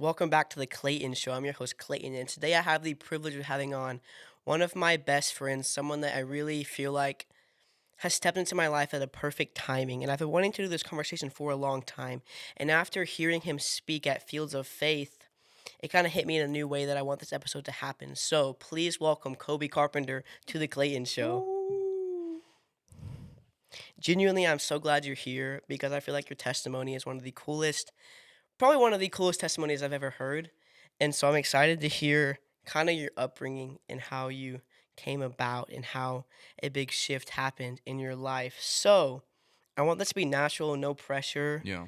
Welcome back to the Cleighton Show. I'm your host, Clayton, and today I have the privilege of having on one of my best friends, someone that I really feel like has stepped into my life at a perfect timing. And I've been wanting to do this conversation for a long time. And after hearing him speak at Fields of Faith, it kind of hit me in a new way that I want this episode to happen. So please welcome Kobe Carpenter to the Clayton Show. Woo. Genuinely, I'm so glad you're here because I feel like your testimony is probably one of the coolest testimonies I've ever heard. And so I'm excited to hear kind of your upbringing and how you came about and how a big shift happened in your life. So I want this to be natural, no pressure. Yeah,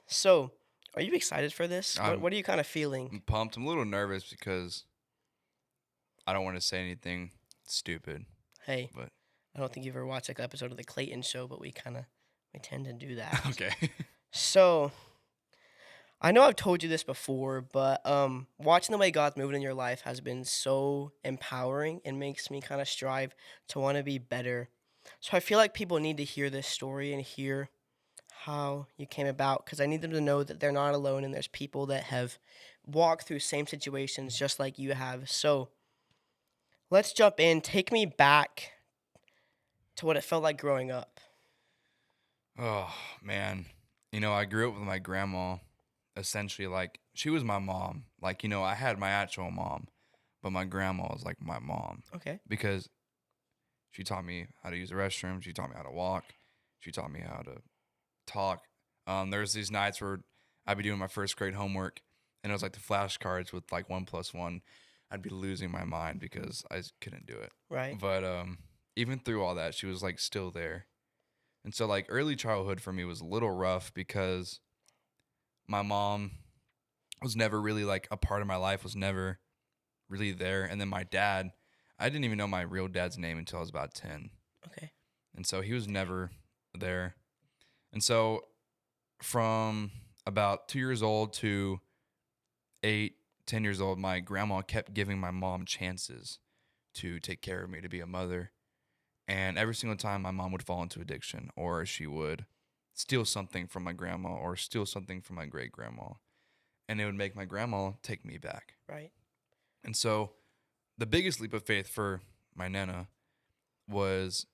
So are you excited for this? What I'm, what are you kind of feeling? I'm pumped. I'm a little nervous because I don't want to say anything stupid, Hey, but I don't think you've ever watched like an episode of the Clayton Show, but we tend to do that. okay. So I know I've told you this before, but watching the way God's moving in your life has been so empowering and makes me kind of strive to want to be better. So I feel like people need to hear this story and hear how you came about because I need them to know that they're not alone and there's people that have walked through same situations just like you have. So let's jump in. Take me back to what it felt like growing up. Oh, man. I grew up with my grandma. Essentially, like, she was my mom. Like, I had my actual mom, but my grandma was like my mom Okay. because she taught me how to use the restroom. She taught me how to walk. She taught me how to talk. There's these nights where I'd be doing my first grade homework, and it was like the flashcards with like 1+1. I'd be losing my mind because I couldn't do it. Right. But even through all that, she was like still there. And so like early childhood for me was a little rough because my mom was never really like a part of my life, was never really there. And then my dad, I didn't even know my real dad's name until I was about 10. Okay. And so he was never there. And so from about 2 years old to 8, 10 years old, my grandma kept giving my mom chances to take care of me, to be a mother. And every single time my mom would fall into addiction, or she would steal something from my grandma or steal something from my great grandma. And it would make my grandma take me back. Right. And so the biggest leap of faith for my Nana was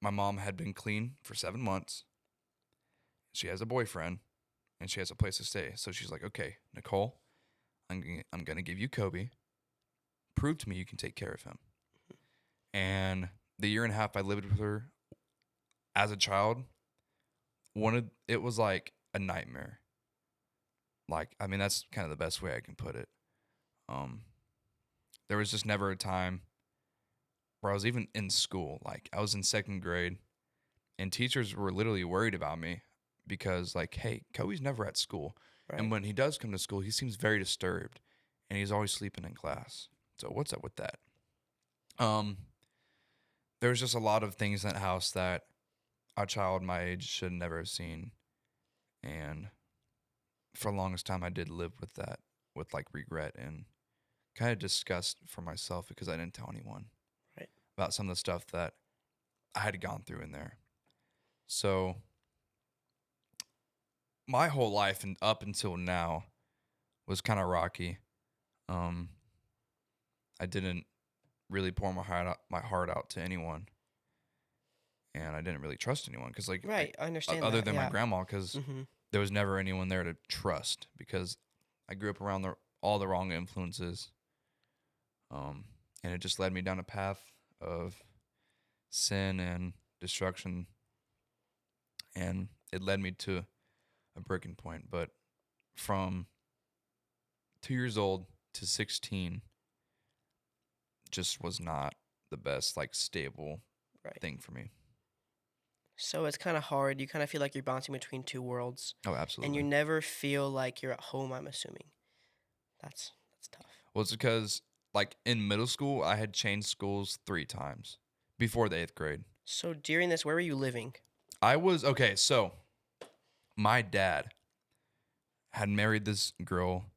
my mom had been clean for 7 months. She has a boyfriend and she has a place to stay. So she's like, okay, Nicole, I'm going to give you Kobe. Prove to me you can take care of him. And the year and a half I lived with her as a child, it was like a nightmare. Like, I mean, that's kind of the best way I can put it. There was just never a time where I was even in school. Like, I was in second grade, and teachers were literally worried about me because, like, hey, Kobe's never at school. Right. And when he does come to school, he seems very disturbed, and he's always sleeping in class. So what's up with that? There was just a lot of things in that house that a child my age should never have seen. And for the longest time, I did live with that, with like regret and kind of disgust for myself because I didn't tell anyone Right. about some of the stuff that I had gone through in there. So my whole life and up until now was kind of rocky. I didn't really pour my heart out to anyone, and I didn't really trust anyone because, like, Right. I understand other that. than my Yeah. grandma, because Mm-hmm. there was never anyone there to trust because I grew up around all the wrong influences, and it just led me down a path of sin and destruction, and it led me to a breaking point. But from 2 years old to 16 just was not the best, like, stable Right. thing for me. So it's kind of hard. You kind of feel like you're bouncing between two worlds, Oh, and you absolutely. never feel like you're at home. I'm assuming that's tough. Well, it's because, like, in middle school, I had changed schools 3 times before the 8th grade. So during this, where were you living? Okay, so my dad had married this girl.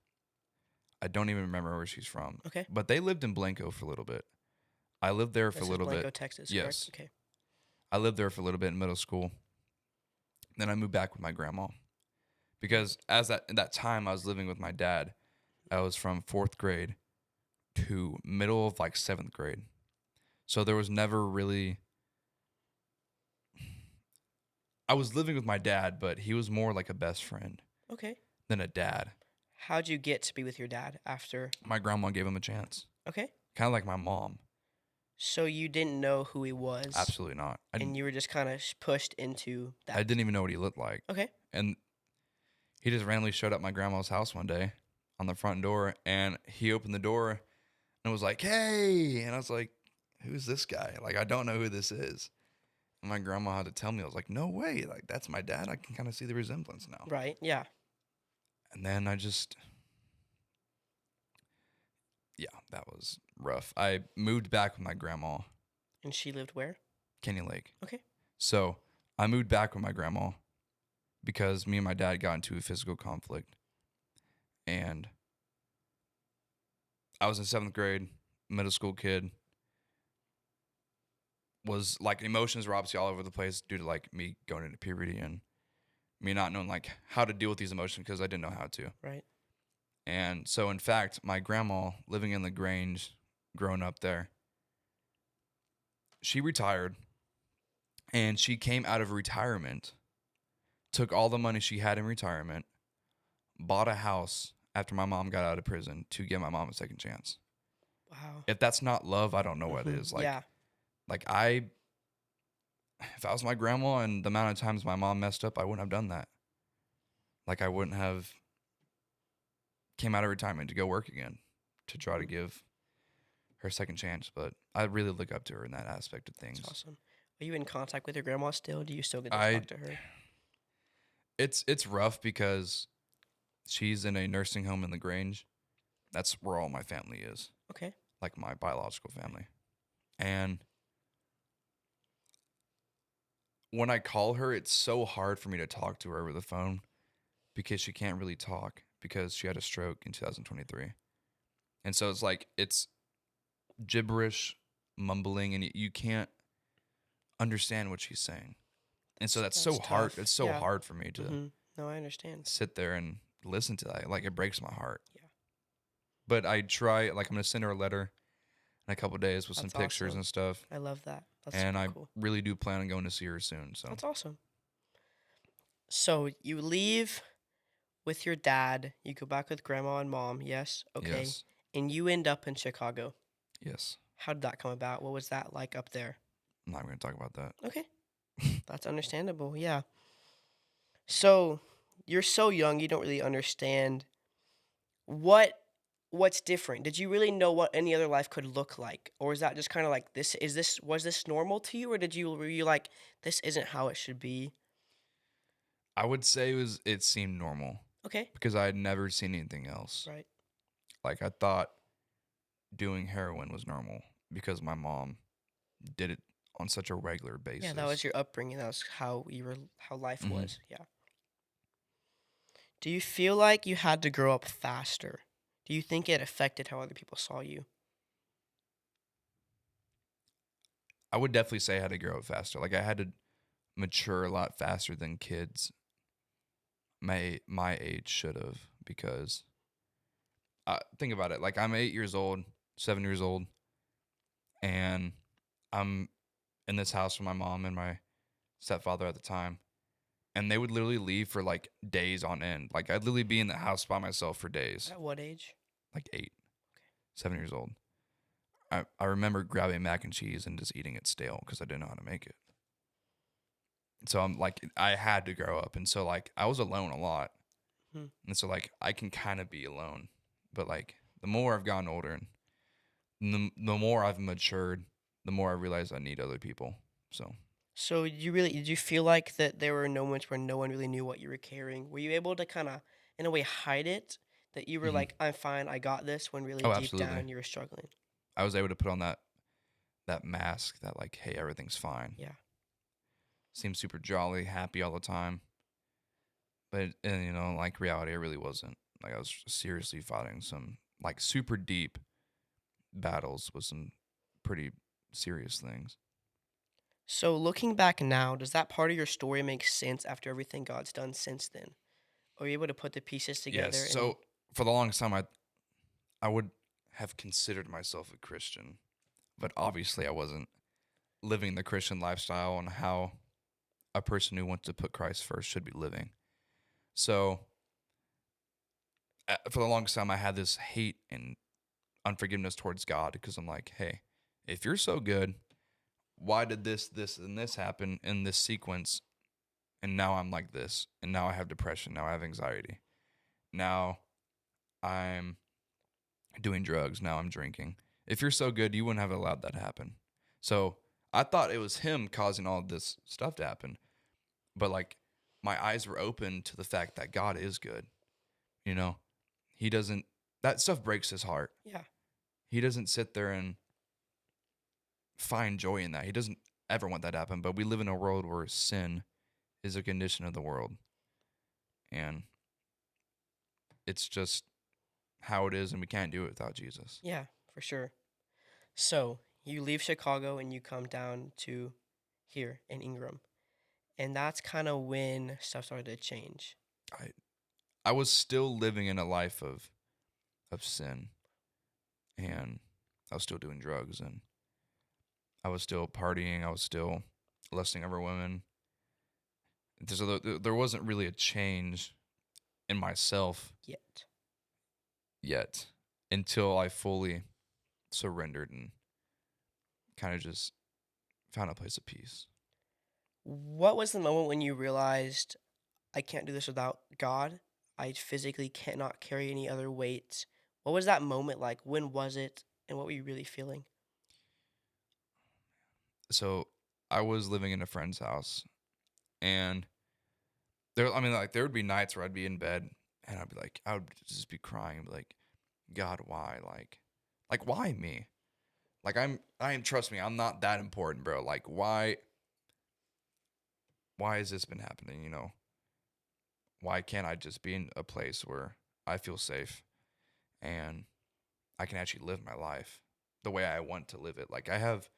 I don't even remember where she's from, Okay, but they lived in Blanco for a little bit. I lived there for a this is little Blanco, bit. Texas, correct? Yes. Okay. I lived there for a little bit in middle school. Then I moved back with my grandma because as that time I was living with my dad, I was from 4th grade to middle of like 7th grade. So there was never really I was living with my dad, but he was more like a best friend Okay. than a dad. How'd you get to be with your dad after? My grandma gave him a chance. Okay. Kind of like my mom. So you didn't know who he was, Absolutely not. and you were just kind of pushed into I that. didn't even know what he looked like. Okay. And he just randomly showed up at my grandma's house one day on the front door, and he opened the door and was like, "Hey," and I was like, "Who's this guy? Like, I don't know who this is." And my grandma had to tell me. I was like, "No way! Like, that's my dad. I can kind of see the resemblance now." Right. Yeah. And then yeah, that was rough. I moved back with my grandma, And she lived where? Kenny Lake. Okay. So I moved back with my grandma because me and my dad got into a physical conflict, and I was in 7th grade, middle school kid. Was like emotions were obviously all over the place due to like me going into puberty and me not knowing like how to deal with these emotions because I didn't know how to. Right. And so, in fact, my grandma living in the Grange, growing up there, she retired and she came out of retirement, took all the money she had in retirement, bought a house after my mom got out of prison to give my mom a second chance. Wow. If that's not love, I don't know what is. Yeah. Like if I was my grandma and the amount of times my mom messed up, I wouldn't have done that. Like I wouldn't have came out of retirement to go work again to try to give her a second chance. But I really look up to her in that aspect of things. That's awesome. Are you in contact with your grandma still? Do you still get to I talk to her? it's rough because she's in a nursing home in the Grange. That's where all my family is, Okay. like my biological family. And when I call her, it's so hard for me to talk to her over the phone because she can't really talk because she had a stroke in 2023. And so it's like it's gibberish, mumbling, and you can't understand what she's saying. And so that's so hard. tough. It's so Yeah. hard for me to No, I understand. sit there and listen to that. Like it breaks my heart. Yeah. But I try. Like I'm gonna send her a letter in a couple of days with some That's pictures awesome. and stuff. I love that. That's And super I cool. really do plan on going to see her soon. So That's awesome. So you leave with your dad. You go back with grandma and mom. Yes. Okay. yes, And you end up in Chicago. yes. How did that come about? What was that like up there? I'm not gonna talk about that. Okay. That's understandable. Yeah. So you're so young, you don't really understand what what's different. Did you really know what any other life could look like? Or is that just kind of like this was this normal to you, or were you like this isn't how it should be? I would say it seemed normal Okay. because I had never seen anything else. Right. Like I thought doing heroin was normal because my mom did it on such a regular Yeah, that was basis. your upbringing. That was how life hmm was. Yeah. Do you feel like you had to grow up faster? Do you think it affected how other people saw you? I would definitely say I had to grow up faster. Like I had to mature a lot faster than kids my age should have because think about it. Like I'm 8 years old, 7 years old, and I'm in this house with my mom and my stepfather at the time, and they would literally leave for like days on end. Like I'd literally be in the house by myself for days, At what age? like 7 years old. I remember grabbing mac and cheese and just eating it stale because I didn't know how to make it. So I'm like, I had to grow up. And so like I was alone a lot. Hmm. And so like I can kind of be alone. But like the more I've gotten older and the more I've matured, the more I realize I need other people. So So did you feel like that there were moments where no one really knew what you were carrying? Were you able to kind of in a way hide it? That you were mhm. like, I'm fine, I got this, when really Oh, deep absolutely. down you were struggling. I was able to put on that mask that like, hey, everything's fine. Yeah. Seems super jolly, happy all the time. But and like reality, it really wasn't. Like I was seriously fighting some like super deep battles with some pretty serious things. So looking back now, does that part of your story make sense after everything God's done since then? Were you able to put the pieces Yes. together and So for the longest time, I would have considered myself a Christian, but obviously I wasn't living the Christian lifestyle and how a person who wants to put Christ first should be living. So for the longest time, I had this hate and unforgiveness towards God because I'm like, hey, if you're so good, why did this, and this happen in this sequence? And now I'm like this. And now I have depression. Now I have anxiety. Now I'm doing drugs. Now I'm drinking. If you're so good, you wouldn't have allowed that to happen. So I thought it was him causing all this stuff to happen. But like my eyes were open to the fact that God is good. You know, he doesn't, that stuff breaks his heart. yeah. He doesn't sit there and find joy in that. He doesn't ever want that to happen. But we live in a world where sin is a condition of the world. And it's just how it is, and we can't do it without Jesus. Yeah, for sure. So, you leave Chicago and you come down to here in Ingram. And that's kind of when stuff started to change. I I was still living in a life of sin, and I was still doing drugs, and I was still partying. I was still lusting over women. So there wasn't really a change in myself Yet. yet until I fully surrendered and kind of just found a place of peace. What was the moment when you realized I can't do this without God? I physically cannot carry any other weights. What was that moment like? When was it? And what were you really feeling? So I was living in a friend's house, and there would be nights where I'd be in bed and I'd be like, I would just be crying, be like, God, why? Like why me? Like trust me, I'm not that important, bro. Like why has this been happening? Why can't I just be in a place where I feel safe and I can actually live my life the way I want to live it? Like I have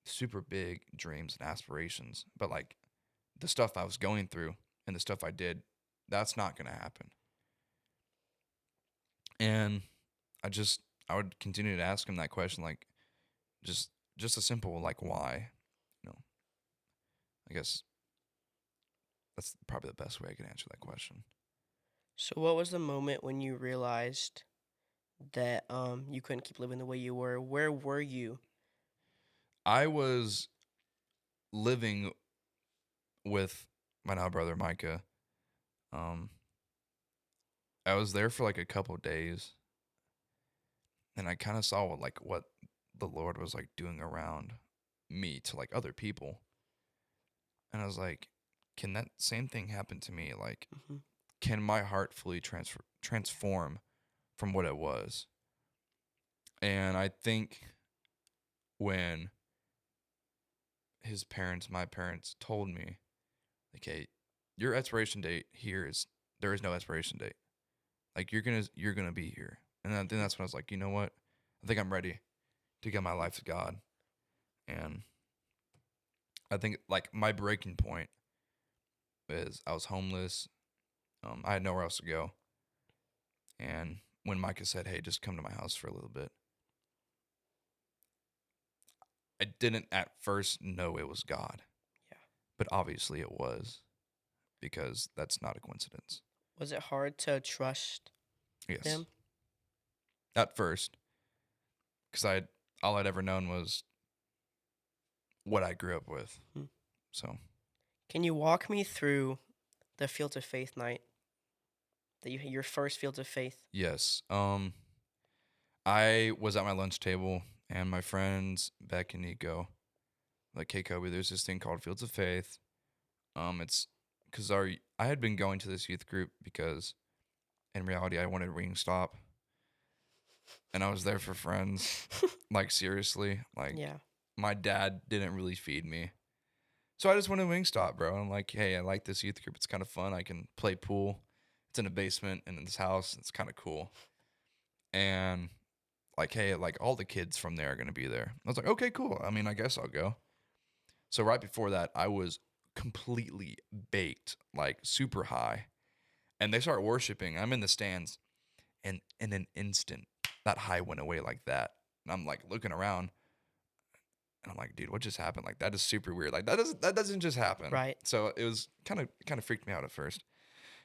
super big dreams and aspirations, but like the stuff I was going through and the stuff I did, that's not going to happen. And I just I would continue to ask him that question, like just just a simple like why. You know, I guess that's probably the best way I can answer that question. So, what was the moment when you realized that you couldn't keep living the way you were? Where were you? I was living with my now brother Micah. Um, I was there for like a couple days, and I kind of saw what the Lord was like doing around me to like other people, and I was like, can that same thing happen to me? Like, Hmm. can my heart fully transform from what it was? And I think when my parents told me, like, hey, your expiration date here is there is no expiration date. Like you're gonna be here. And then that's when I was like, you know what? I think I'm ready to give my life to God. And I think like my breaking point is I was homeless. I had nowhere else to go. And when Micah said, hey, just come to my house for a little bit, I didn't at first know it was God, Yeah. but obviously it was because that's not a coincidence. Was it hard to trust Yes, him? at first, because all I'd ever known was what I grew up with. Hmm. So Can you walk me through the Fields of Faith night that your first Fields of Faith? yes, I was at my lunch table and my friends Beck and Nico like, hey Kobe, there's this thing called Fields of Faith. It's because I had been going to this youth group because in reality I wanted Wingstop, and I was there for friends. Like seriously, like Yeah. my dad didn't really feed me, so I just wanted Wingstop, bro. I'm like, hey, I like this youth group. It's kind of fun. I can play pool. It's in a basement and in this house. It's kind of cool. And like, hey, like all the kids from there are gonna be there. I was like, okay, cool. I mean, I guess I'll go. So right before that, I was completely baked, like super high. And they start worshiping. I'm in the stands, and in an instant, that high went away like that. And I'm like looking around, and I'm like, dude, what just happened? Like that is super weird. Like that doesn't just happen. Right. So it was kind of freaked me out at first.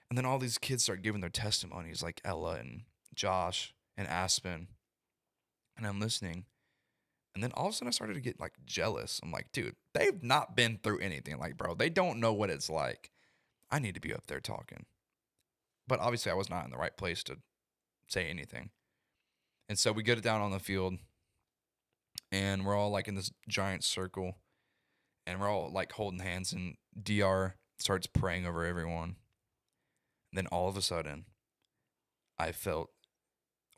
And then all these kids start giving their testimonies, like Ella and Josh and Aspen, and I'm listening. And then all of a sudden I started to get like jealous. I'm like, dude, they've not been through anything. Like, bro, they don't know what it's like. I need to be up there talking. But obviously I was not in the right place to say anything. And so we get it down on the field, and we're all like in this giant circle, and we're all like holding hands, and DR starts praying over everyone. Then all of a sudden, I felt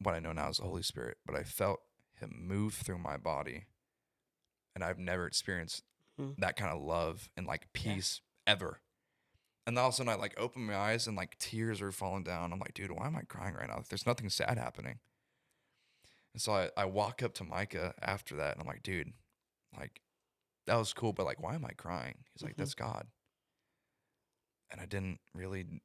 what I know now as the Holy Spirit, but I felt him move through my body. And I've never experienced Mm. that kind of love and like Yeah. peace ever. And all of a sudden I like open my eyes and like tears are falling down. I'm like, dude, why am I crying right now? There's nothing sad happening. And so I walk up to Micah after that, and I'm like, dude, like that was cool, but like, why am I crying? He's like, Mhm. that's God. And I didn't really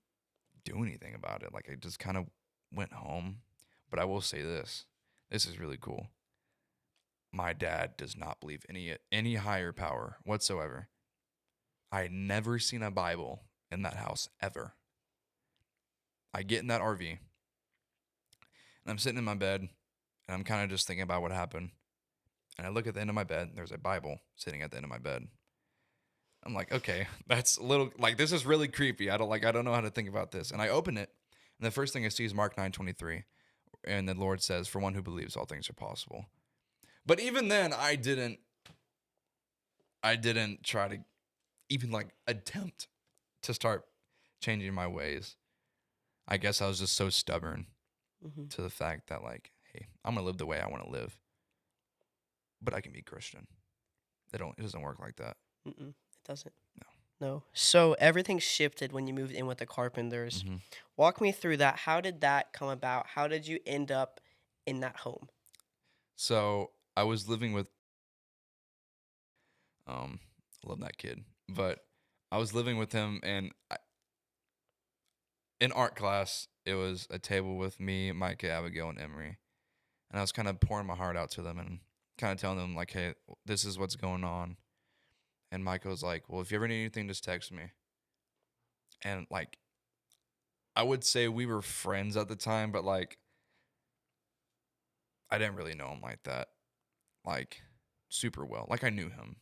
do anything about it. Like I just kind of went home. But I will say this. This is really cool. My dad does not believe any higher power whatsoever. I had never seen a Bible in that house ever. I get in that RV, and I'm sitting in my bed, and I'm kind of just thinking about what happened. And I look at the end of my bed, and there's a Bible sitting at the end of my bed. I'm like, okay, that's a little like this is really creepy. I don't know how to think about this. And I open it, and the first thing I see is Mark 9:23, and the Lord says, "For one who believes, all things are possible." But even then, I didn't try to even like attempt to start changing my ways. I guess I was just so stubborn Mhm. to the fact that like, hey, I'm gonna live the way I want to live, but I can be Christian. It doesn't work like that. Mm-mm. It doesn't. No. No. So everything shifted when you moved in with the Carpenters. hmm Walk me through that. How did that come about? How did you end up in that home? So I was living with I love that kid, but I was living with him, and in art class, it was a table with me, Micah, Abigail, and Emery, and I was kind of pouring my heart out to them and kind of telling them like, hey, this is what's going on. And Micah was like, well, if you ever need anything, just text me. And like, I would say we were friends at the time, but like, I didn't really know him like that, like super well. Like I knew him,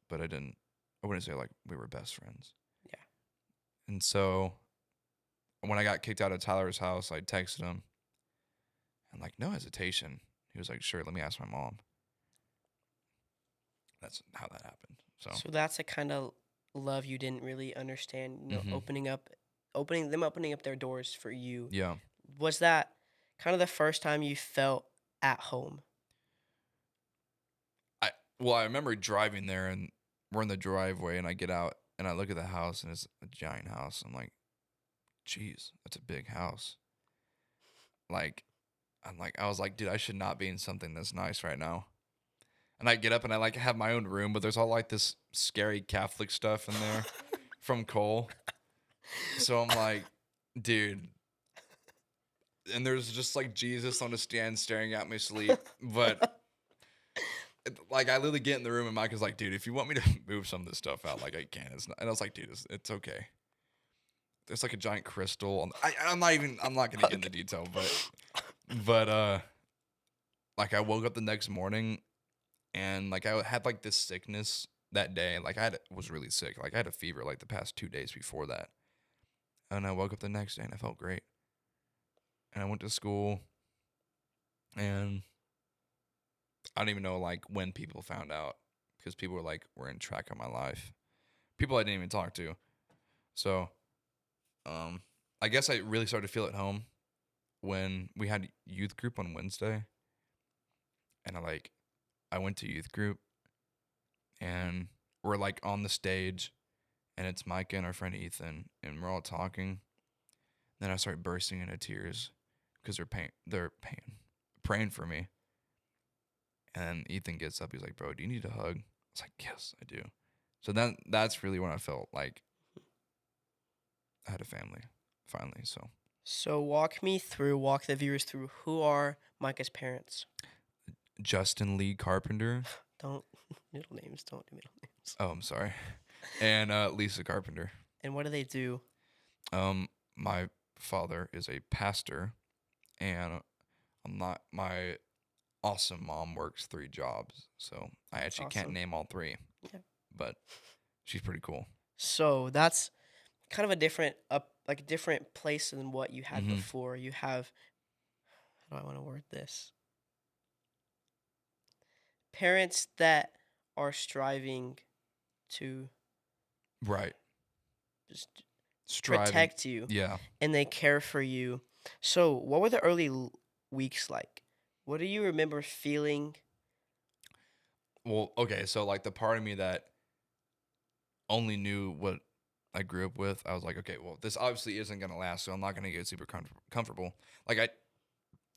but I wouldn't say like we were best friends. Yeah. And so when I got kicked out of Tyler's house, I texted him, and like no hesitation, he was like, "Sure, let me ask my mom." That's how that happened. So, So that's a kind of love you didn't really understand, hmm opening up their doors for you. yeah, Was that kind of the first time you felt at home? I remember driving there, and we're in the driveway, and I get out and I look at the house, and it's a giant house. I'm like, "Geez, that's a big house." Like, I was like, "Dude, I should not be in something that's nice right now." And I get up and I like have my own room, but there's all like this scary Catholic stuff in there from Cole. So I'm like, dude, and there's just like Jesus on a stand staring at me sleep. But like I literally get in the room, and Mike is like, dude, if you want me to move some of this stuff out, like I can. It's not, and I was like, dude, it's okay. There's like a giant crystal. I'm not gonna get into Okay. detail, but like I woke up the next morning, and like I had like this sickness that day. Like was really sick. Like I had a fever like the past 2 days before that, and I woke up the next day and I felt great. And I went to school, and I don't even know like when people found out, because people were in track of my life. People I didn't even talk to. So, um, I guess I really started to feel at home when we had youth group on Wednesday, and I went to youth group, and we're like on the stage, and it's Micah and our friend Ethan, and we're all talking. Then I start bursting into tears because praying for me. And Ethan gets up. He's like, "Bro, do you need a hug?" I was like, "Yes, I do." So that's really when I felt like I had a family. finally. So So walk the viewers through who are Micah's parents. Justin Lee Carpenter. Don't middle names. Don't do middle names. Oh, I'm sorry. And Lisa Carpenter. And what do they do? My father is a pastor, and I'm not. My awesome mom works 3 jobs, so I That's actually can't awesome. name all 3, Yeah. but she's pretty cool. So that's kind of a different like a different place than what you had Hmm. before. You have, how do I want to word this? Parents that are striving to Right. just Striving. protect you Yeah. and they care for you. So, what were the early weeks like? What do you remember feeling? Well, okay, so like the part of me that only knew what I grew up with, I was like, okay, well, this obviously isn't gonna last, so I'm not gonna get super comfortable. Like I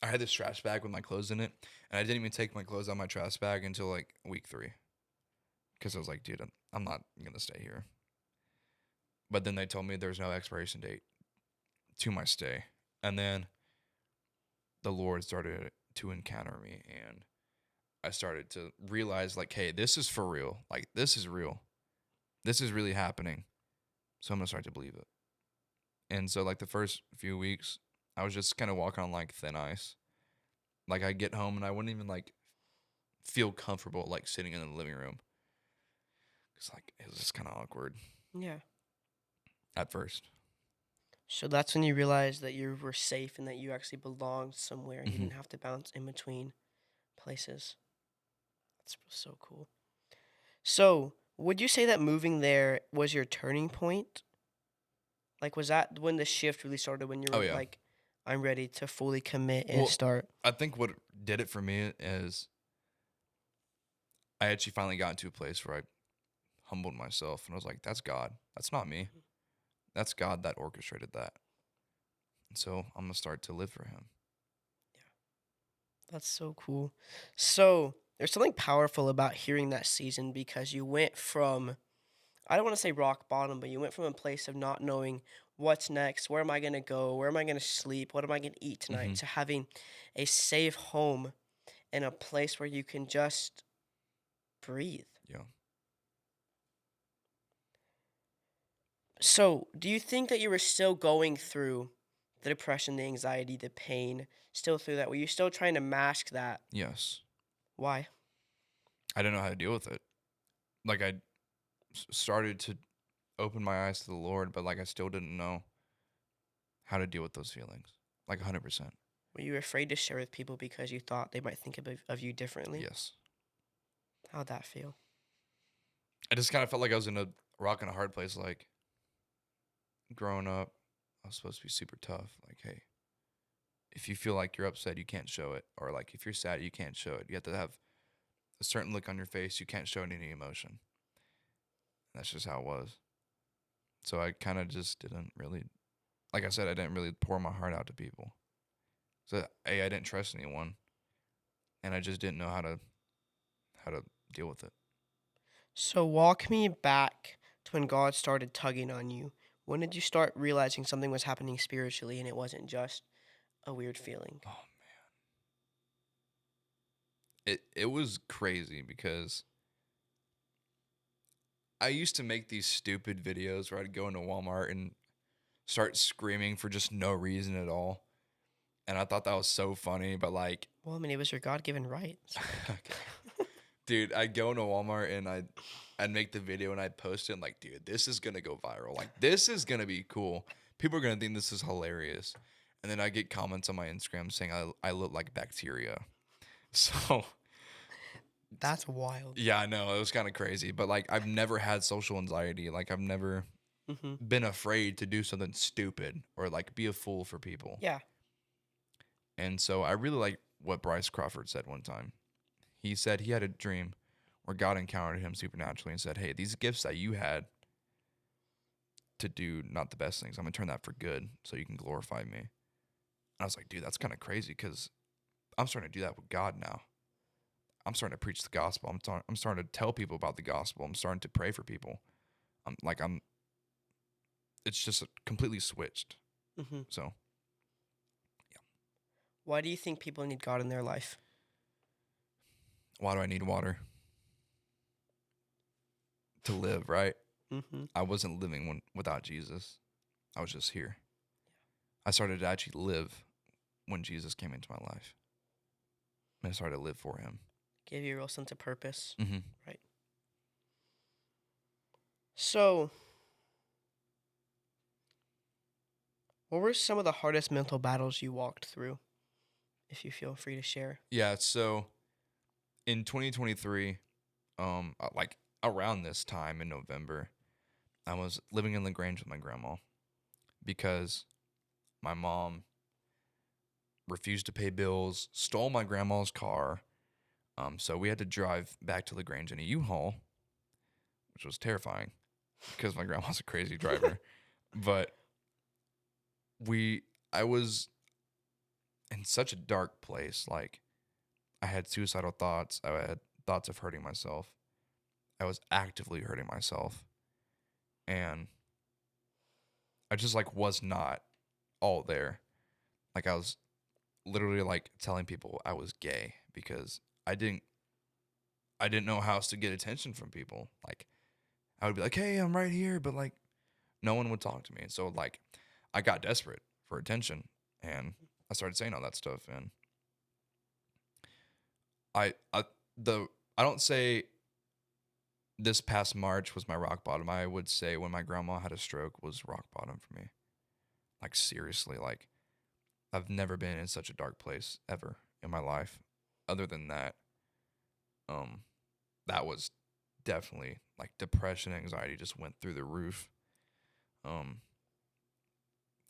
had this trash bag with my clothes in it, and I didn't even take my clothes out of my trash bag until like week 3, because I was like, dude, I'm not gonna stay here. But then they told me there's no expiration date to my stay, and then the Lord started to encounter me, and I started to realize like, hey, this is for real. Like this is real. This is really happening. So I'm gonna start to believe it. And so like the first few weeks, I was just kind of walking on like thin ice. Like I get home and I wouldn't even like feel comfortable like sitting in the living room. Cause like it was just kind of awkward Yeah. at first. So that's when you realized that you were safe and that you actually belonged somewhere and you Hmm. didn't have to bounce in between places. That's so cool. So, would you say that moving there was your turning point? Like, was that when the shift really started when you Oh were yeah. like, I'm ready to fully commit and Well, start? I think what did it for me is I actually finally got into a place where I humbled myself and I was like, that's God. That's not me. That's God that orchestrated that. And so I'm gonna start to live for him. That's so cool. So, there's something powerful about hearing that season because you went from, I don't want to say rock bottom, but you went from a place of not knowing what's next, where am I going to go, where am I going to sleep, what am I going to eat tonight, Hmm. to having a safe home and a place where you can just breathe. Yeah. So, do you think that you were still going through the depression, the anxiety, the pain, still through that? Were you still trying to mask that? Yes. Why? I didn't know how to deal with it. Like I started to open my eyes to the Lord, but like I still didn't know how to deal with those feelings. Like 100%. Were you afraid to share with people because you thought they might think of you differently? Yes. How'd that feel? I just kind of felt like I was in a rock and a hard place. Like growing up, I was supposed to be super tough. Like, hey, if you feel like you're upset, you can't show it. Or like if you're sad, you can't show it. You have to have a certain look on your face. You can't show any emotion. That's just how it was. So I kind of just didn't really, like I said, I didn't really pour my heart out to people. So A, I didn't trust anyone, and I just didn't know how to deal with it. So walk me back to when God started tugging on you. When did you start realizing something was happening spiritually and it wasn't just a weird feeling? Oh, it was crazy because I used to make these stupid videos where I'd go into Walmart and start screaming for just no reason at all. And I thought that was so funny, but like, Well, I mean, it was your God-given right. So like, okay. Dude, I'd go into Walmart and I'd make the video and I'd post it and like, dude, this is gonna go viral. Like, this is gonna be cool. People are gonna think this is hilarious. And then I get comments on my Instagram saying I look like bacteria. So that's wild. yeah, I know it was kind of crazy, but like I've never had social anxiety. Like I've never Mm-hmm. been afraid to do something stupid or like be a fool for people. Yeah. And so I really like what Bryce Crawford said one time. He said he had a dream where God encountered him supernaturally and said, "Hey, these gifts that you had to do not the best things, I'm gonna turn that for good so you can glorify me." And I was like, dude, that's kind of crazy because I'm starting to do that with God now. I'm starting to preach the gospel. I'm starting to tell people about the gospel. I'm starting to pray for people. I'm. It's just completely switched. Hmm. So Why do you think people need God in their life? why do I need water to live? Right? Hmm. I wasn't living without Jesus. I was just here. I started to actually live when Jesus came into my life. And I started to live for him. Give you a real sense of purpose, Mm-hmm. right? So, what were some of the hardest mental battles you walked through? If you feel free to share. Yeah. So in 2023, like around this time in November, I was living in LaGrange with my grandma because my mom refused to pay bills, stole my grandma's car. So we had to drive back to LaGrange in a U-Haul, which was terrifying because my grandma's a crazy driver. But I was in such a dark place. Like I had suicidal thoughts. I had thoughts of hurting myself. I was actively hurting myself. And I just like was not all there. Like I was literally like telling people I was gay because I didn't know how else to get attention from people. Like I would be like, "Hey, I'm right here," but like no one would talk to me. And so like I got desperate for attention and I started saying all that stuff and I the I don't say this past March was my rock bottom. I would say when my grandma had a stroke was rock bottom for me. Like seriously, like I've never been in such a dark place ever in my life. Other than that, um, that was definitely like depression, anxiety just went through the roof. Um,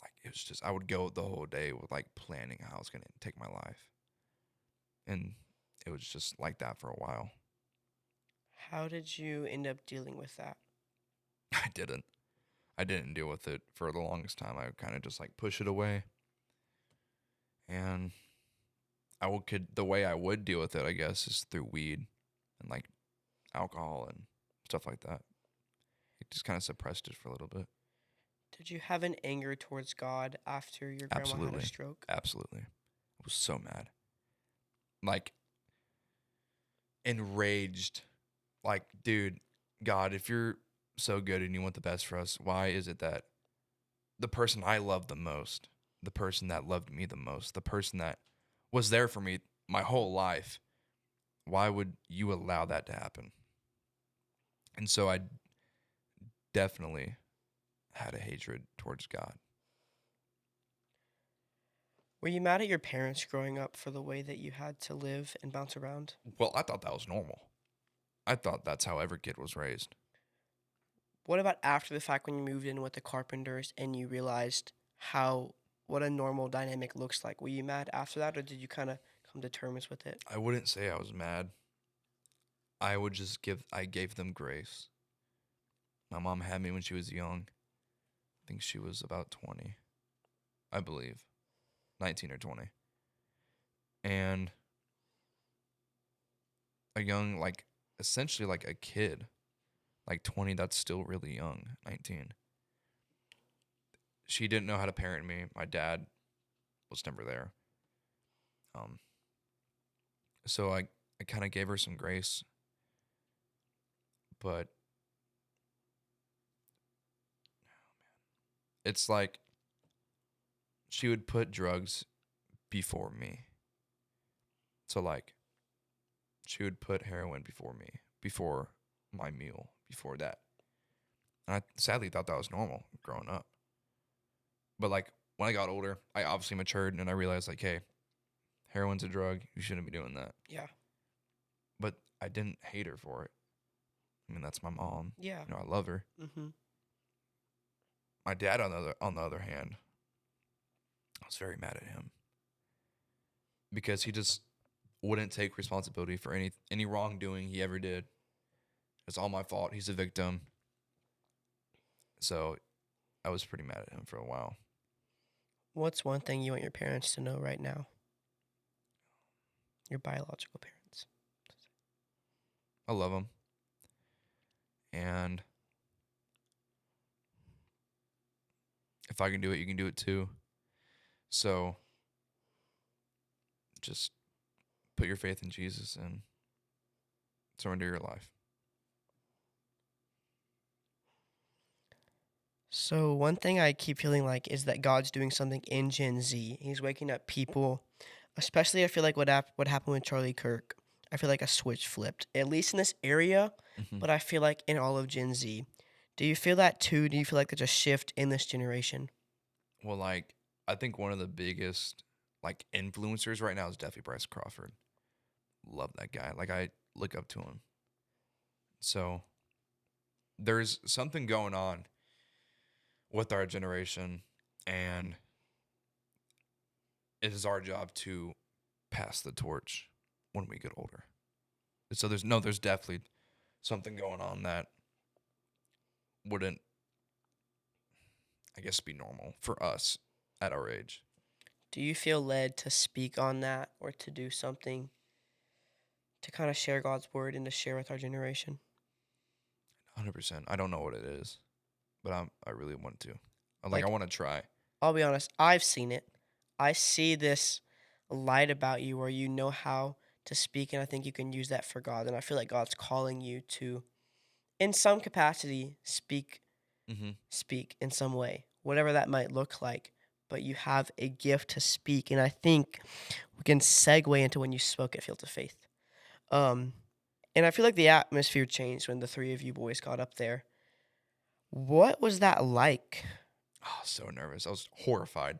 like it was just I would go the whole day with like planning how I was gonna take my life, and it was just like that for a while. How did you end up dealing with that? I didn't. I didn't deal with it for the longest time. I would kind of just like push it away, and could the way I would deal with it, I guess, is through weed and like alcohol and stuff like that. It just kind of suppressed it for a little bit. Did you have an anger towards God after your grandma had a Absolutely. stroke? Absolutely. I was so mad. Like enraged. Like, dude, God, if you're so good and you want the best for us, why is it that the person I love the most, the person that loved me the most, the person that was there for me my whole life, why would you allow that to happen? And so I definitely had a hatred towards God. Were you mad at your parents growing up for the way that you had to live and bounce around? Well, I thought that was normal. I thought that's how every kid was raised. What about after the fact when you moved in with the Carpenters and you realized how what a normal dynamic looks like? Were you mad after that or did you kind of come to terms with it? I wouldn't say I was mad. I gave them grace. My mom had me when she was young. I think she was about 20, I believe, 19 or 20. And a young, like, essentially like a kid, like 20, that's still really young, 19. She didn't know how to parent me. My dad was never there. Um, so I kind of gave her some grace, but it's like she would put drugs before me. So, like, she would put heroin before me, before my meal, before that. And I sadly thought that was normal growing up. But like when I got older, I obviously matured and I realized like, hey, heroin's a drug. You shouldn't be doing that. Yeah. But I didn't hate her for it. I mean, that's my mom. Yeah. You know, I love her. Mm-hmm. My dad, on the other hand, I was very mad at him because he just wouldn't take responsibility for any wrongdoing he ever did. It's all my fault. He's a victim. So I was pretty mad at him for a while. What's one thing you want your parents to know right now? Your biological parents. I love him. And if I can do it, you can do it too. So just put your faith in Jesus and surrender your life. So one thing I keep feeling like is that God's doing something in Gen Z. He's waking up people, especially I feel like what happened with Charlie Kirk. I feel like a switch flipped, at least in this area, Hmm. but I feel like in all of Gen Z. Do you feel that too? Do you feel like there's a shift in this generation? Well, like, I think one of the biggest like influencers right now is definitely Bryce Crawford. Love that guy. Like, I look up to him. So there's something going on with our generation, and it is our job to pass the torch when we get older. So there's definitely something going on that wouldn't, I guess, be normal for us at our age. Do you feel led to speak on that or to do something to kind of share God's word and to share with our generation? 100%. I don't know what it is, but I really want to. Like, I Like, want to try. I'll be honest, I've seen it. I see this light about you where you know how to speak, and I think you can use that for God. And I feel like God's calling you to, in some capacity, Hmm. speak in some way, whatever that might look like. But you have a gift to speak, and I think we can segue into when you spoke at Fields of Faith. Um, and I feel like the atmosphere changed when the three of you boys got up there. What was that like? Oh, so nervous. I was horrified.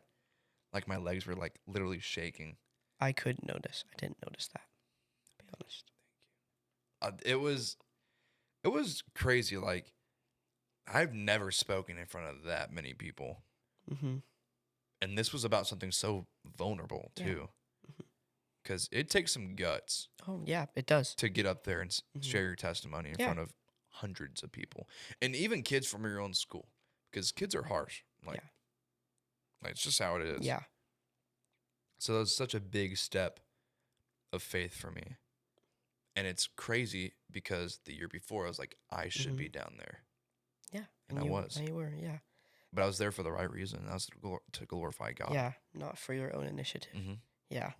Like, my legs were like literally shaking. I couldn't notice. I didn't notice that, to be honest. It was crazy. Like, I've never spoken in front of that many people, Mm-hmm. and this was about something so vulnerable Yeah. too, because it takes some guts Oh, yeah, it does. to get up there and Mhm. share your testimony in Yeah. front of hundreds of people, and even kids from your own school, because kids are harsh. Like, Yeah. like it's just how it is. Yeah. So that was such a big step of faith for me, and it's crazy because the year before I was like, I should Mhm. be down there, Yeah. and I was, And you were, yeah. but I was there for the right reason. That was to glorify God. Yeah. Not for your own initiative. Mm-hmm. Yeah.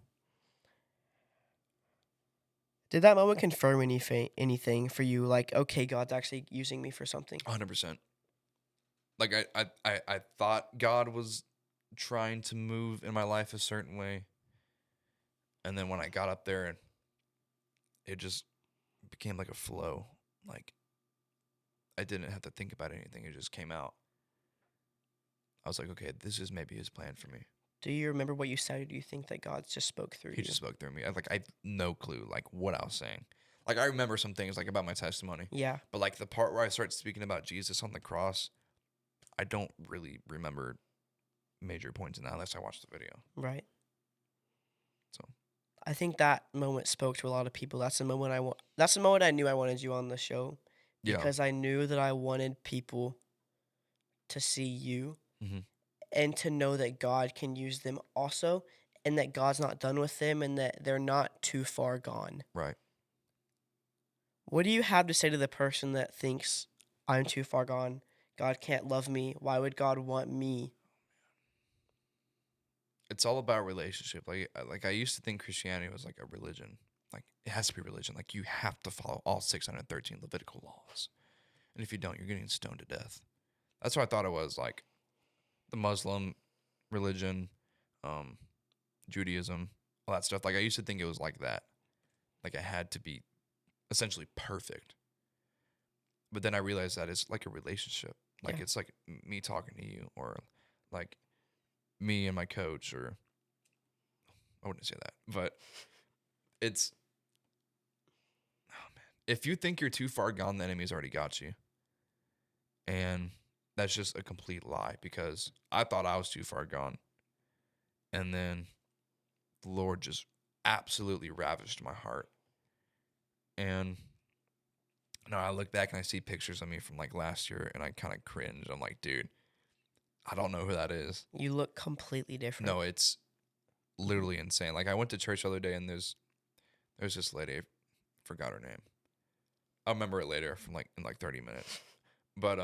Did that moment confirm anything for you? Like, okay, God's actually using me for something. 100%. Like, I thought God was trying to move in my life a certain way, and then when I got up there, and it just became like a flow. Like, I didn't have to think about anything; it just came out. I was like, okay, this is maybe His plan for me. Do you remember what you said, or do you think that God just spoke through He you? just spoke through me. I had no clue like what I was saying. Like, I remember some things like about my testimony, Yeah. but like the part where I started speaking about Jesus on the cross, I don't really remember major points in that unless I watched the video. Right. So I think that moment spoke to a lot of people. That's the moment I knew I wanted you on the show yeah. because I knew that I wanted people to see you Mm-hmm. and to know that God can use them also and that God's not done with them and that they're not too far gone. Right. What do you have to say to the person that thinks I'm too far gone? God can't love me. Why would God want me? It's all about relationship. Like I used to think Christianity was like a religion. Like, it has to be religion. Like, you have to follow all 613 Levitical laws, and if you don't, you're getting stoned to death. That's what I thought it was. Like, the Muslim religion, um, Judaism, all that stuff. Like, I used to think it was like that. Like, I had to be essentially perfect. But then I realized that it's like a relationship. Like, Yeah. it's like me talking to you, or like me and my coach, or I wouldn't say that, but it's, oh man, if you think you're too far gone, the enemy's already got you. And that's just a complete lie, because I thought I was too far gone. And then the Lord just absolutely ravished my heart. And now I look back and I see pictures of me from like last year, and I kind of cringe. I'm like, dude, I don't know who that is. You look completely different. No, it's literally insane. Like, I went to church the other day, and there's this lady, I forgot her name. I'll remember it later from like in like 30 minutes. But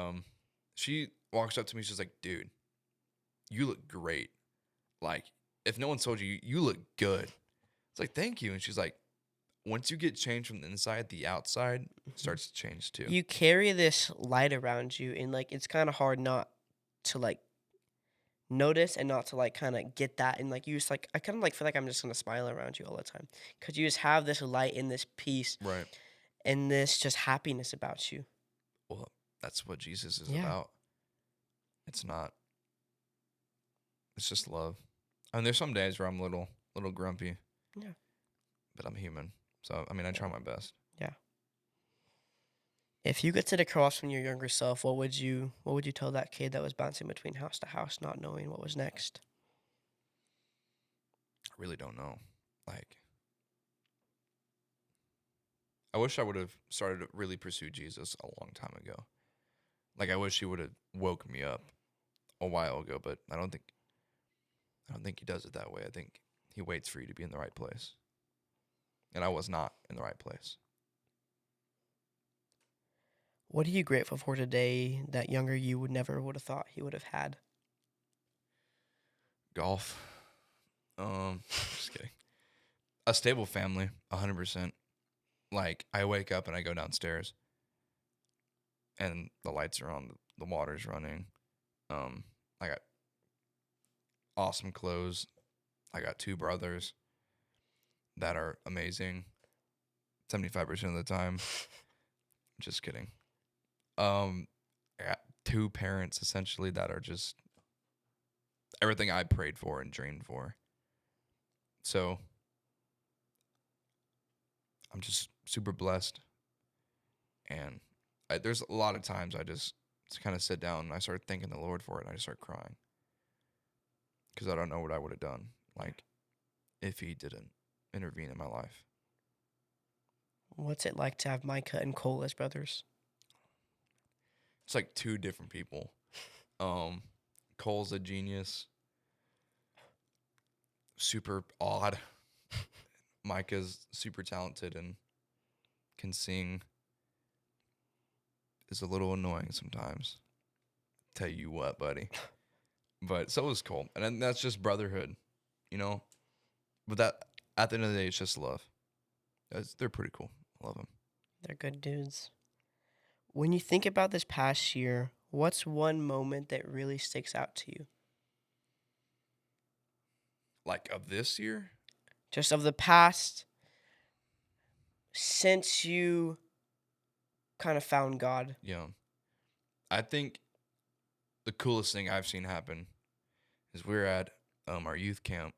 she walks up to me, she's like, dude, you look great. Like, if no one told you, you look good. It's like, thank you. And she's like, once you get changed from the inside, the outside Mhm. starts to change too. You carry this light around you, and like it's kind of hard not to like notice and not to like kind of get that, and like you just like I kind of like feel like I'm just gonna smile around you all the time because you just have this light and this peace Right. and this just happiness about you. Well, that's what Jesus is Yeah. about. It's not, it's just love. And there's some days where I'm little grumpy, Yeah. but I'm human. So, I mean, I try Yeah. my best. Yeah. If you could sit across from your younger self, what would you tell that kid that was bouncing between house to house, not knowing what was next? I really don't know. Like, I wish I would have started to really pursue Jesus a long time ago. Like, I wish he would have woke me up a while ago, but I don't think he does it that way. I think he waits for you to be in the right place. And I was not in the right place. What are you grateful for today that younger you would have thought he would have had? Golf. Just kidding. A stable family, 100%. Like, I wake up and I go downstairs and the lights are on, the water's running. I got awesome clothes. I got two brothers that are amazing 75% of the time. Just kidding. I got two parents essentially that are just everything I prayed for and dreamed for. So I'm just super blessed. And there's a lot of times I just kind of sit down and I start thanking the Lord for it. And I just start crying because I don't know what I would have done. Like if he didn't intervene in my life. What's it like to have Micah and Cole as brothers? It's like two different people. Um, Cole's a genius, super odd. Micah's super talented and can sing. Is a little annoying sometimes. Tell you what, buddy. But so is Cole, and then that's just brotherhood, you know. But that at the end of the day, it's just love. They're pretty cool. I love them. They're good dudes. When you think about this past year, what's one moment that really sticks out to you? Like of this year, Just of the past since you kind of found God. yeah. I think the coolest thing I've seen happen is we were at our youth camp,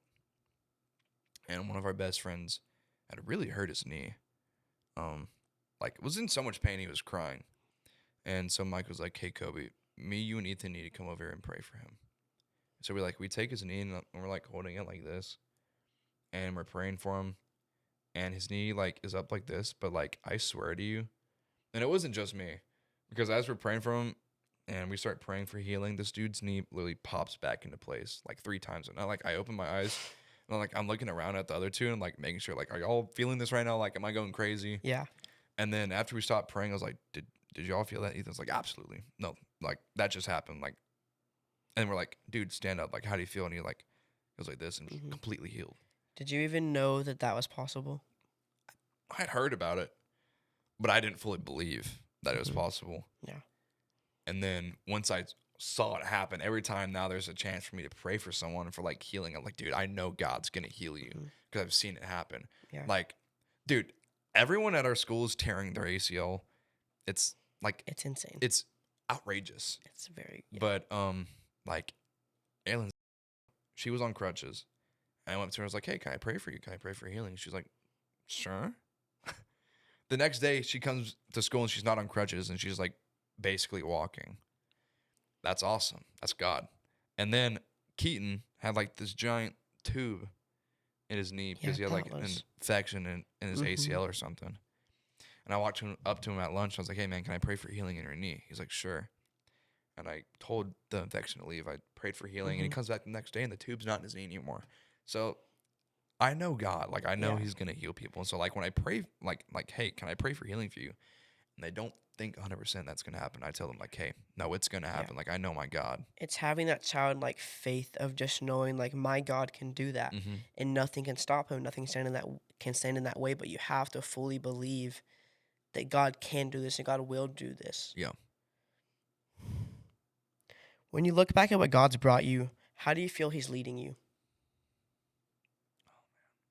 and one of our best friends had really hurt his knee. Um, like was in so much pain he was crying, and so Mike was like, "Hey Kobe, me, you, and Ethan need to come over here and pray for him." So we take his knee and we're like holding it like this, and we're praying for him, and his knee like is up like this, but like I swear to you, and it wasn't just me, because as we're praying for him, and we start praying for healing, this dude's knee literally pops back into place like three times, and I open my eyes. And I'm looking around at the other two and like making sure like are y'all feeling this right now? Like am I going crazy? Yeah. And then after we stopped praying, I was like, did y'all feel that? Ethan's like, absolutely. No, like that just happened. Like, and we're like, dude, stand up. Like, how do you feel? And he like goes like this and was Hmm. completely healed. Did you even know that that was possible? I had heard about it, but I didn't fully believe that it was Hmm. possible. Yeah. And then once I saw it happen, every time now there's a chance for me to pray for someone for like healing. I'm like, dude, I know God's gonna heal you Hmm. because I've seen it happen. Yeah. Like, dude, everyone at our school is tearing their ACL. It's like It's insane. it's outrageous. It's very, yeah. But like Aylin, she was on crutches. And I went to her, I was like, hey, can I pray for you? Can I pray for healing? She's like, sure. The next day she comes to school and she's not on crutches and she's like basically walking. That's awesome. That's God. And then Keaton had like this giant tube in his knee Yeah, because he had like an Atlas. infection in his Hmm. ACL or something. And I walked up to him at lunch. I was like, hey, man, can I pray for healing in your knee? He's like, sure. And I told the infection to leave. I prayed for healing. And he Hmm. comes back the next day and the tube's not in his knee anymore. So I know God. Like, I know Yeah. he's going to heal people. And so, like, when I pray, like, hey, can I pray for healing for you? And they don't think 100% that's going to happen. I tell them like, hey, no, it's going to Yeah. happen. Like, I know my God. It's having that childlike faith of just knowing like my God can do that Mm-hmm. and nothing can stop him. Nothing can stand in that way, but you have to fully believe that God can do this and God will do this. Yeah. When you look back at what God's brought you, how do you feel he's leading you?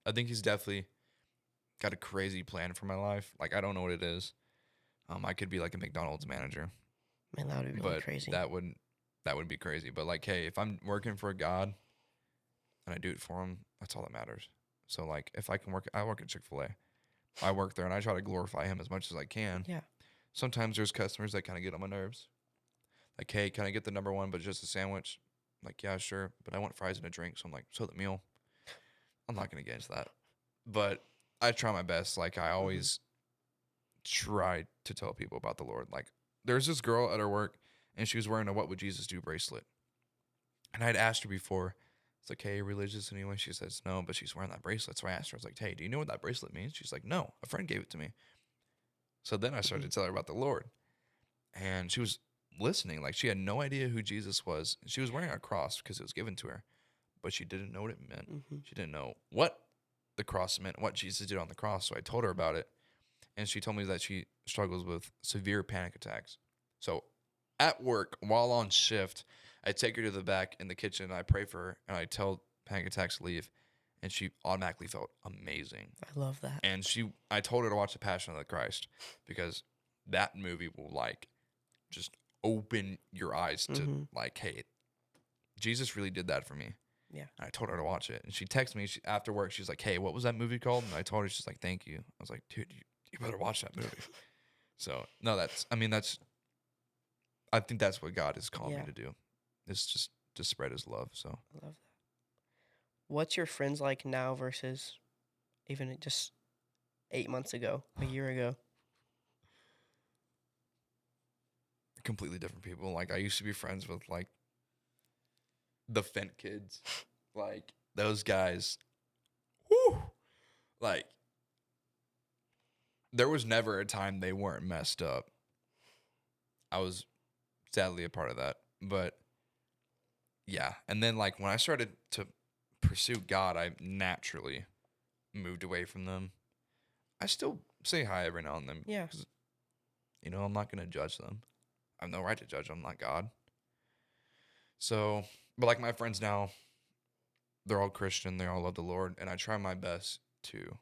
I think he's definitely got a crazy plan for my life. Like, I don't know what it is. I could be like a McDonald's manager, Man, that would be really but crazy. that would be crazy. But like, hey, if I'm working for God and I do it for him, that's all that matters. So like, if I can work, I work at Chick-fil-A. I work there and I try to glorify him as much as I can. Yeah. Sometimes there's customers that kind of get on my nerves. Like, hey, can I get the number one, but just a sandwich? I'm like, yeah, sure. But I want fries and a drink. So I'm like, so the meal. I'm not going to get into that. But I try my best. Like, I always try to tell people about the Lord. Like, there's this girl at her work, and she was wearing a "What Would Jesus Do" bracelet. And I'd asked her before, it's like, hey, are you religious anyway? She says, no, but she's wearing that bracelet. So I asked her, I was like, hey, do you know what that bracelet means? She's like, no, a friend gave it to me. So then I started to tell her about the Lord. And she was listening. Like, she had no idea who Jesus was. She was wearing a cross because it was given to her, but she didn't know what it meant. Mm-hmm. She didn't know what the cross meant, what Jesus did on the cross. So I told her about it. And she told me that she struggles with severe panic attacks. So at work, while on shift, I take her to the back in the kitchen and I pray for her and I tell panic attacks to leave. And she automatically felt amazing. I love that. And I told her to watch The Passion of the Christ because that movie will like just open your eyes to like, hey, Jesus really did that for me. Yeah. And I told her to watch it. And she texted me after work. She's like, hey, what was that movie called? And I told her, she's like, thank you. I was like, dude, you better watch that movie. So, no, I think that's what God is calling me to do. It's just to spread his love. So, I love that. What's your friends like now versus even just 8 months ago, a year ago? completely different people. Like, I used to be friends with, like, the Fent kids. Like, those guys, whew, like, there was never a time they weren't messed up. I was sadly a part of that. But, yeah. And then, like, when I started to pursue God, I naturally moved away from them. I still say hi every now and then. Yeah. 'Cause, I'm not going to judge them. I have no right to judge them. I'm not God. So, but like my friends now, they're all Christian. They all love the Lord. And I try my best to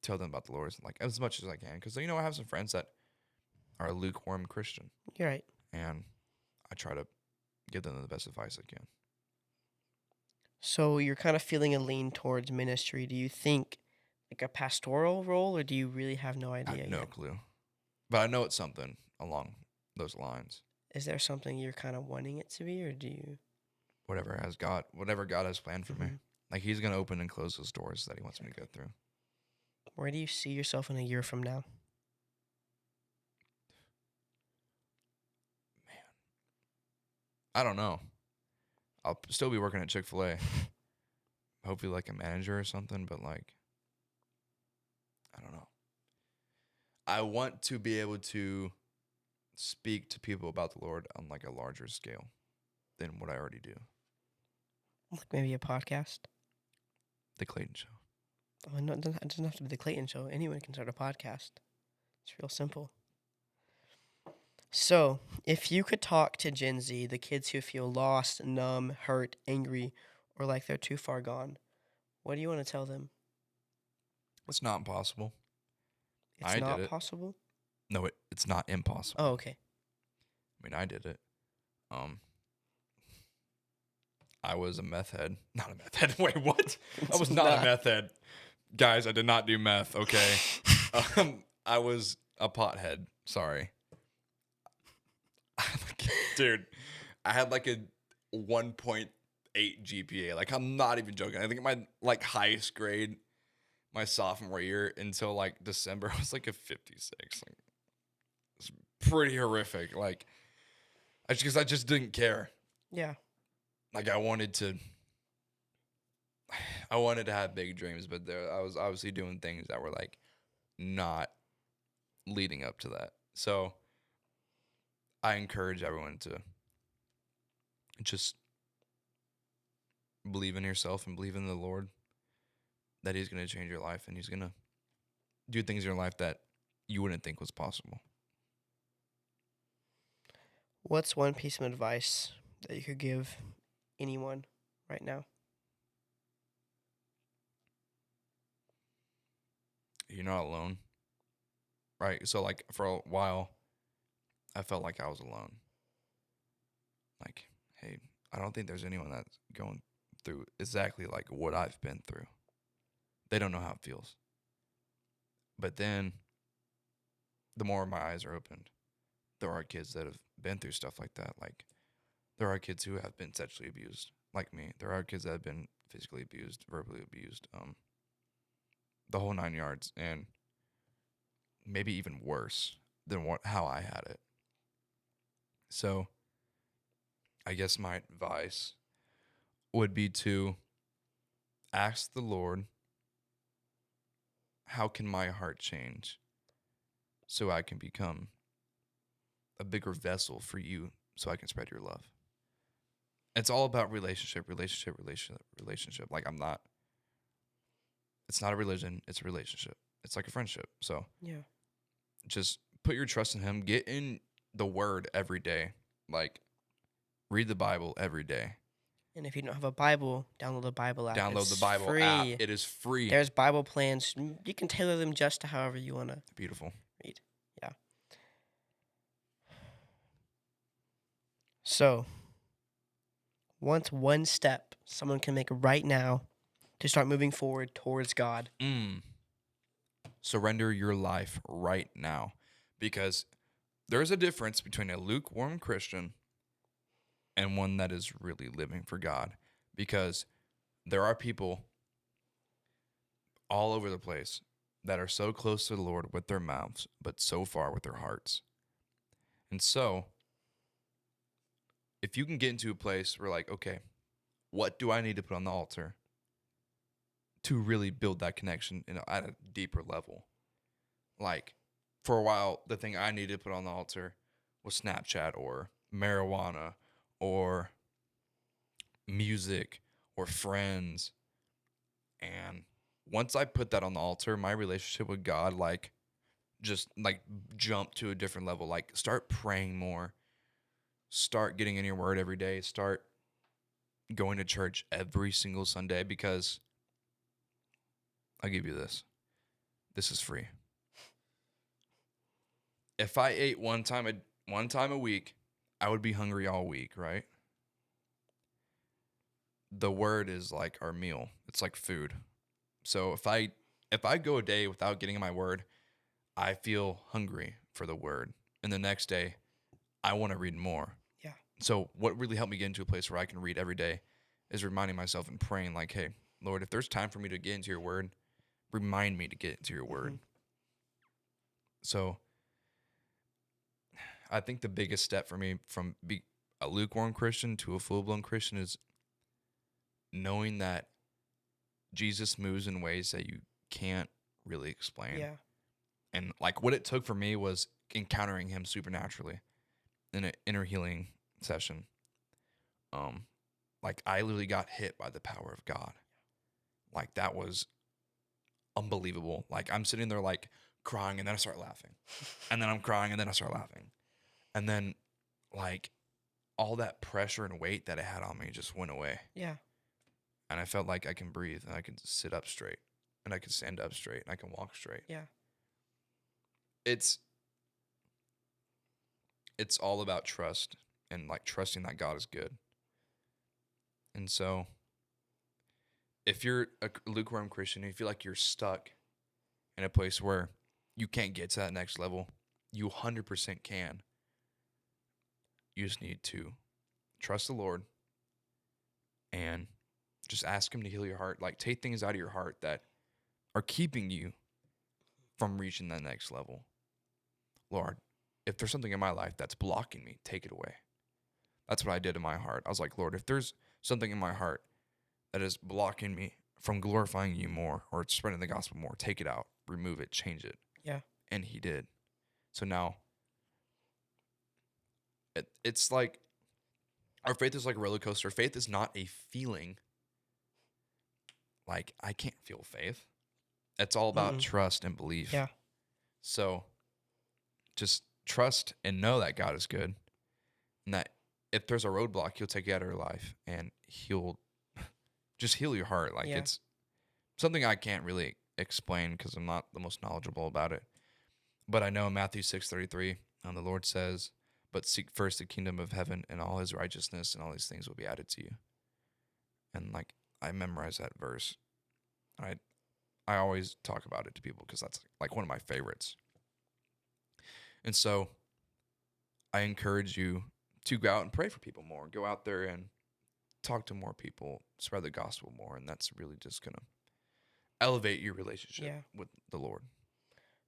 tell them about the Lord, like, as much as I can. Because, I have some friends that are lukewarm Christian. You're right. And I try to give them the best advice I can. So you're kind of feeling a lean towards ministry. Do you think like a pastoral role, or do you really have no I idea have no yet? clue. But I know it's something along those lines. Is there something you're kind of wanting it to be, or do you? Whatever God has planned for me. Mhm. Like, he's going to open and close those doors that he wants me to go through. Where do you see yourself in a year from now? I don't know. I'll still be working at Chick-fil-A. Hopefully like a manager or something, but like, I don't know. I want to be able to speak to people about the Lord on like a larger scale than what I already do. Like maybe a podcast? The Cleighton Show. Oh, no, it doesn't have to be the Clayton Show. Anyone can start a podcast. It's real simple. So, if you could talk to Gen Z, the kids who feel lost, numb, hurt, angry, or like they're too far gone, what do you want to tell them? It's not impossible. It's I did not it. possible? No, it's not impossible. Oh, okay. I mean, I did it. I was a meth head. Not a meth head. Wait, what? I was not a meth head. Guys, I did not do meth, okay? I was a pothead. Sorry. Dude, I had like a 1.8 GPA. Like, I'm not even joking. I think my like highest grade my sophomore year until like December was like a 56. Like, it's pretty horrific. Like, I just didn't care. Yeah. Like, I wanted to have big dreams, but I was obviously doing things that were like not leading up to that. So I encourage everyone to just believe in yourself and believe in the Lord, that He's going to change your life and He's going to do things in your life that you wouldn't think was possible. What's one piece of advice that you could give anyone right now? You're not alone, right? So, like, for a while, I felt like I was alone. Like, hey, I don't think there's anyone that's going through exactly like what I've been through. They don't know how it feels. But then, the more my eyes are opened, there are kids that have been through stuff like that. Like, there are kids who have been sexually abused, like me. There are kids that have been physically abused, verbally abused, the whole 9 yards, and maybe even worse than how I had it. So, I guess my advice would be to ask the Lord, how can my heart change so I can become a bigger vessel for you so I can spread your love? It's all about relationship. Like, it's not a religion, it's a relationship. It's like a friendship. So Yeah. just put your trust in Him. Get in the Word every day. Like, read the Bible every day. And if you don't have a Bible, download the Bible app. Download the It's Bible app. free. It is free. There's Bible plans. You can tailor them just to however you want to Beautiful. read. Yeah. So, what's one step someone can make right now to start moving forward towards God? Surrender your life right now, because there's a difference between a lukewarm Christian and one that is really living for God. Because there are people all over the place that are so close to the Lord with their mouths, but so far with their hearts. And so, if you can get into a place where, like, okay, what do I need to put on the altar to really build that connection at a deeper level? Like, for a while, the thing I needed to put on the altar was Snapchat or marijuana or music or friends. And once I put that on the altar, my relationship with God, like, just like jump to a different level. Like, start praying more, start getting in your word every day, start going to church every single Sunday, because I'll give you this. This is free. If I ate one time a week, I would be hungry all week, right? The word is like our meal. It's like food. So if I go a day without getting in my word, I feel hungry for the word. And the next day, I want to read more. Yeah. So what really helped me get into a place where I can read every day is reminding myself and praying, like, hey, Lord, if there's time for me to get into your word, remind me to get into your word. So I think the biggest step for me from being a lukewarm Christian to a full-blown Christian is knowing that Jesus moves in ways that you can't really explain. Yeah. And like, what it took for me was encountering Him supernaturally in an inner healing session. Like, I literally got hit by the power of God. Like, that was unbelievable. Like, I'm sitting there like crying, and then I start laughing. And then I'm crying, and then I start laughing. And then, like, all that pressure and weight that it had on me just went away. Yeah. And I felt like I can breathe, and I can sit up straight, and I can stand up straight, and I can walk straight. Yeah. It's all about trust, and like trusting that God is good. And so, if you're a lukewarm Christian, and you feel like you're stuck in a place where you can't get to that next level, you 100% can. You just need to trust the Lord and just ask Him to heal your heart. Like, take things out of your heart that are keeping you from reaching that next level. Lord, if there's something in my life that's blocking me, take it away. That's what I did in my heart. I was like, Lord, if there's something in my heart that is blocking me from glorifying you more or spreading the gospel more, take it out, remove it, change it. Yeah. And He did. So now it's like our faith is like a roller coaster. Faith is not a feeling. Like, I can't feel faith. It's all about Mm-mm. trust and belief. Yeah. So just trust and know that God is good, and that if there's a roadblock, he'll take you out of your life and he'll just heal your heart. Like, Yeah. it's something I can't really explain because I'm not the most knowledgeable about it. But I know in Matthew 6:33, the Lord says, "But seek first the kingdom of heaven and all his righteousness, and all these things will be added to you." And like, I memorize that verse. I always talk about it to people because that's like one of my favorites. And so I encourage you to go out and pray for people more. Go out there and talk to more people, spread the gospel more, and that's really just going to elevate your relationship Yeah. with the Lord.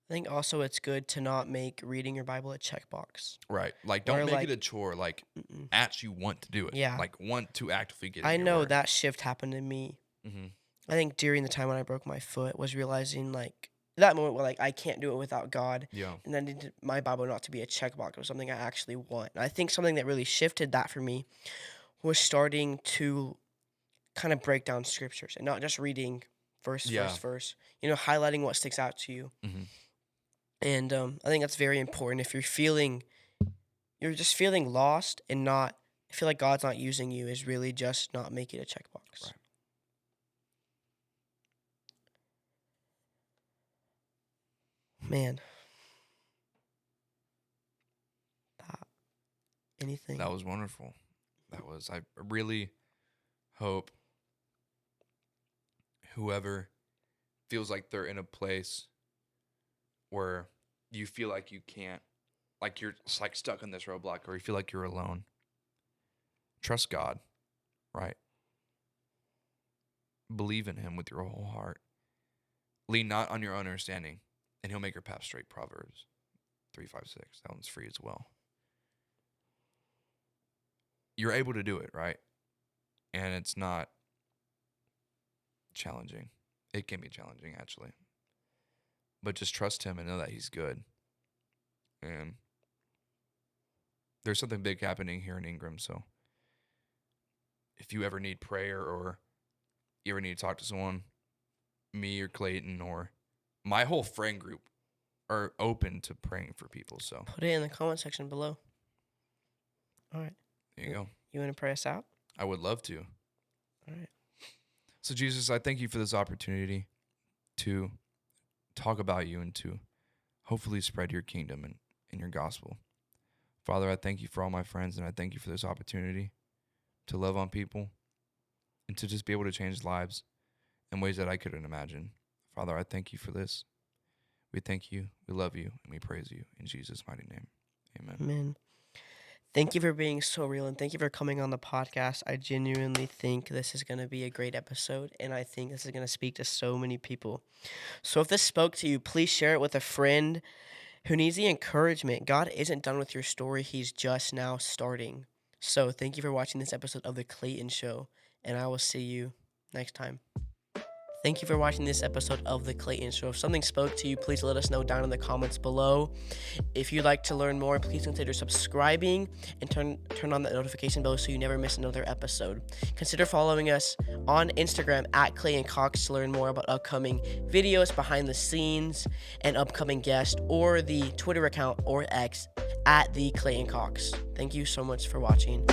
I think also it's good to not make reading your Bible a checkbox. Right. Like, don't Or, make like- it a chore. Like, Mm-mm. actually want to do it. Yeah. Like, want to actively get in I your know word. that shift happened to me. Mm-hmm. I think during the time when I broke my foot was realizing like that moment where like I can't do it without God. Yeah. And I needed my Bible not to be a checkbox or something I actually want. And I think something that really shifted that for me was starting to kind of break down scriptures and not just reading verse, Yeah. verse, highlighting what sticks out to you. Mm-hmm. And I think that's very important. If you're just feeling lost and I feel like God's not using you, is really just not make it a checkbox. Right. Man. Anything. That was wonderful. I really hope whoever feels like they're in a place where you feel like you can't, like you're like stuck in this roadblock, or you feel like you're alone, trust God, right? Believe in him with your whole heart. Lean not on your own understanding, and he'll make your path straight. Proverbs 3:5-6. That one's free as well. You're able to do it, right? And it's not challenging. It can be challenging, actually. But just trust him and know that he's good. And there's something big happening here in Ingram, so if you ever need prayer or you ever need to talk to someone, me or Clayton or my whole friend group are open to praying for people. So Put it in the comment section below. All right. there you go. You want to pray us out? I would love to. All right. So Jesus, I thank you for this opportunity to talk about you and to hopefully spread your kingdom and your gospel. Father, I thank you for all my friends, and I thank you for this opportunity to love on people and to just be able to change lives in ways that I couldn't imagine. Father, I thank you for this. We thank you, we love you, and we praise you in Jesus' mighty name. Amen. Amen. Thank you for being so real, and thank you for coming on the podcast. I genuinely think this is going to be a great episode, and I think this is going to speak to so many people. So if this spoke to you, please share it with a friend who needs the encouragement. God isn't done with your story. He's just now starting. So thank you for watching this episode of The Cleighton Show, and I will see you next time. Thank you for watching this episode of The Cleighton Show. If something spoke to you, please let us know down in the comments below. If you'd like to learn more, please consider subscribing and turn on the notification bell so you never miss another episode. Consider following us on Instagram at Clayton Cox to learn more about upcoming videos, behind the scenes, and upcoming guests, or the Twitter account or X at the Clayton Cox. Thank you so much for watching.